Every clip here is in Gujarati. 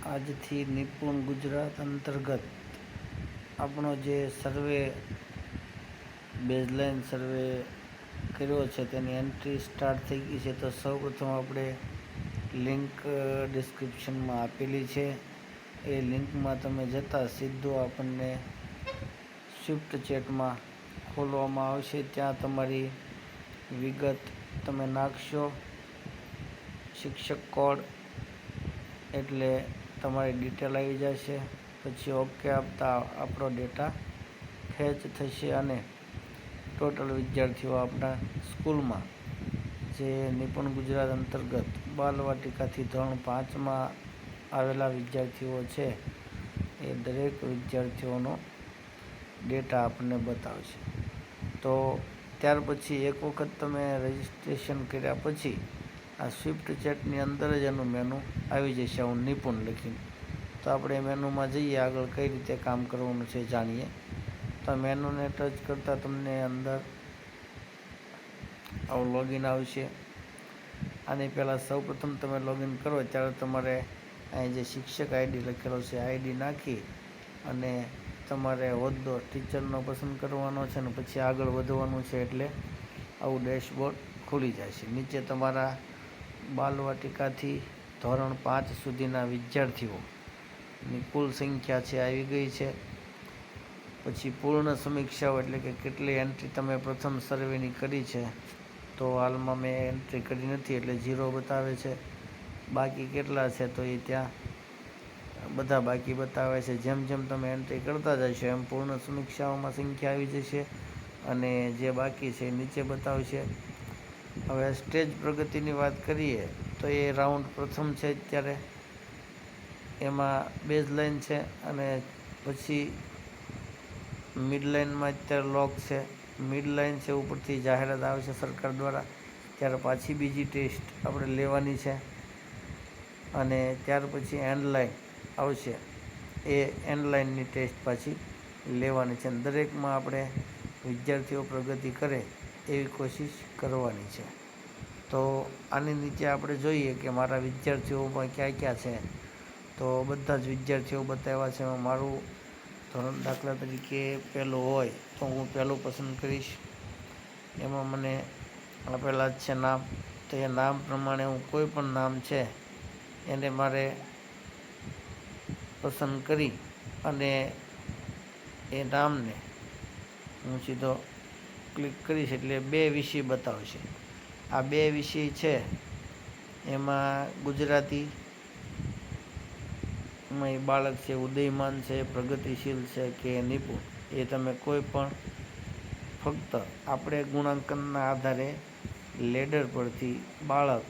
આજથી નિપુણ ગુજરાત અંતર્ગત આપણો જે સર્વે બેઝલાઇન સર્વે કર્યો છે તેની એન્ટ્રી સ્ટાર્ટ થઈ ગઈ છે. તો સૌપ્રથમ આપણે લિંક ડિસ્ક્રિપ્શનમાં આપેલી છે. એ લિંકમાં તમે જતાં સીધું આપણને સ્વિફ્ટ ચેટમાં ખોલવામાં આવશે. ત્યાં તમારી વિગત તમે નાખશો, શિક્ષક કોડ, એટલે તમારી ડિટેલ આવી જશે. પછી ઓકે આપતા આપણો ડેટા ફેચ થશે અને ટોટલ વિદ્યાર્થીઓ આપણા સ્કૂલમાં જે નિપુણ ગુજરાત અંતર્ગત બાલવાટિકાથી ધોરણ 5માં આવેલા વિદ્યાર્થીઓ છે એ દરેક વિદ્યાર્થીઓનો ડેટા આપણને બતાવશે. તો ત્યાર પછી એક વખત તમે રજિસ્ટ્રેશન કર્યા પછી આ સ્વિફ્ટ ચેટની અંદર જ એનું મેનુ આવી જશે, હું નિપુણ લખીને. તો આપણે મેનુમાં જઈએ, આગળ કઈ રીતે કામ કરવાનું છે જાણીએ. તો મેનુને ટચ કરતાં તમને અંદર આવું લોગિન આવશે. આની પહેલાં સૌપ્રથમ તમે લોગિન કરો ત્યારે તમારે અહીં જે શિક્ષક આઈડી લખેલો છે આઈડી નાખી અને તમારે હોદ્દો ટીચરનો પસંદ કરવાનો છે ને પછી આગળ વધવાનું છે. એટલે આવું ડેશબોર્ડ ખુલી જાય છે. નીચે તમારા બાલવાટિકાથી ધોરણ 5 સુધીના વિદ્યાર્થીઓની કુલ સંખ્યા છે આવી ગઈ છે. પછી પૂર્ણ સમીક્ષાઓ એટલે કે કેટલી એન્ટ્રી તમે પ્રથમ સર્વેની કરી છે. તો હાલમાં મેં એન્ટ્રી કરી નથી એટલે 0 બતાવે છે. બાકી કેટલા છે તો એ ત્યાં બધા બાકી બતાવે છે. જેમ જેમ તમે એન્ટ્રી કરતા જશો એમ પૂર્ણ સમીક્ષાઓમાં સંખ્યા આવી જશે અને જે બાકી છે એ નીચે બતાવશે. હવે સ્ટેજ પ્રગતિની વાત કરીએ તો એ રાઉન્ડ પ્રથમ છે અત્યારે, એમાં બેઝલાઇન છે અને પછી મિડલાઇનમાં અત્યારે લોક છે. મિડલાઇન છે ઉપરથી જાહેરાત આવે છે સરકાર દ્વારા, ત્યારે પાછી બીજી ટેસ્ટ આપણે લેવાની છે અને ત્યાર પછી એન્ડલાઇન આવશે, એ એન્ડલાઇનની ટેસ્ટ પાછી લેવાની છે. દરેકમાં આપણે વિદ્યાર્થીઓ પ્રગતિ કરે એવી કોશિશ કરવાની છે. તો આની નીચે આપણે જોઈએ કે મારા વિદ્યાર્થીઓમાં ક્યાં ક્યાં છે. તો બધા જ વિદ્યાર્થીઓ બતાવ્યા છે. મારું ધોરણ દાખલા તરીકે પહેલું હોય તો હું પહેલું પસંદ કરીશ. એમાં મને આપેલા જ છે નામ. તો એ નામ પ્રમાણે હું કોઈ પણ નામ છે એને મારે પસંદ કરી અને એ નામને હું સીધો ક્લિક કરીશ એટલે 2 વિષય બતાવશે. આ 2 વિષય છે એમાં ગુજરાતી બાળક છે, ઉદયમાન છે, પ્રગતિશીલ છે કે નિપુણ, એ તમે કોઈ પણ ફક્ત આપણે ગુણાંકનના આધારે લેડર પરથી બાળક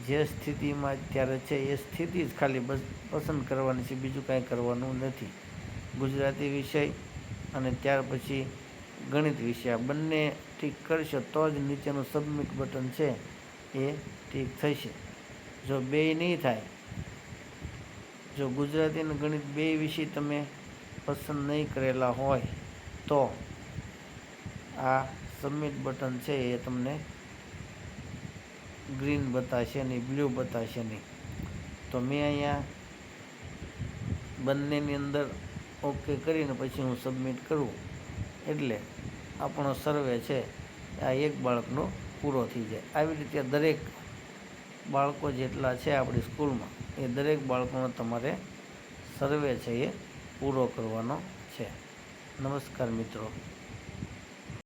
જે સ્થિતિમાં અત્યારે છે એ સ્થિતિ જ ખાલી બસ પસંદ કરવાની છે, બીજું કાંઈ કરવાનું નથી. ગુજરાતી વિષય અને ત્યાર પછી ગણિત વિષય, આ બંને ટીક કરશો તો જ નીચેનું સબમિટ બટન છે એ ટીક થશે. જો બેય નહીં થાય, જો ગુજરાતી અને ગણિત 2 વિષય તમે પસંદ નહીં કરેલા હોય તો આ સબમિટ બટન છે એ તમને ગ્રીન બતાવશે નહીં, બ્લુ બતાવશે નહીં. તો મેં અહીંયા બંનેની અંદર ઓકે કરીને પછી હું સબમિટ કરું એટલે આપણો સર્વે છે આ એક બાળકનો પૂરો થઈ જાય. આવી રીતે દરેક બાળકો જેટલા છે આપણી સ્કૂલમાં એ દરેક બાળકોનો તમારે સર્વે છે એ પૂરો કરવાનો છે. નમસ્કાર મિત્રો.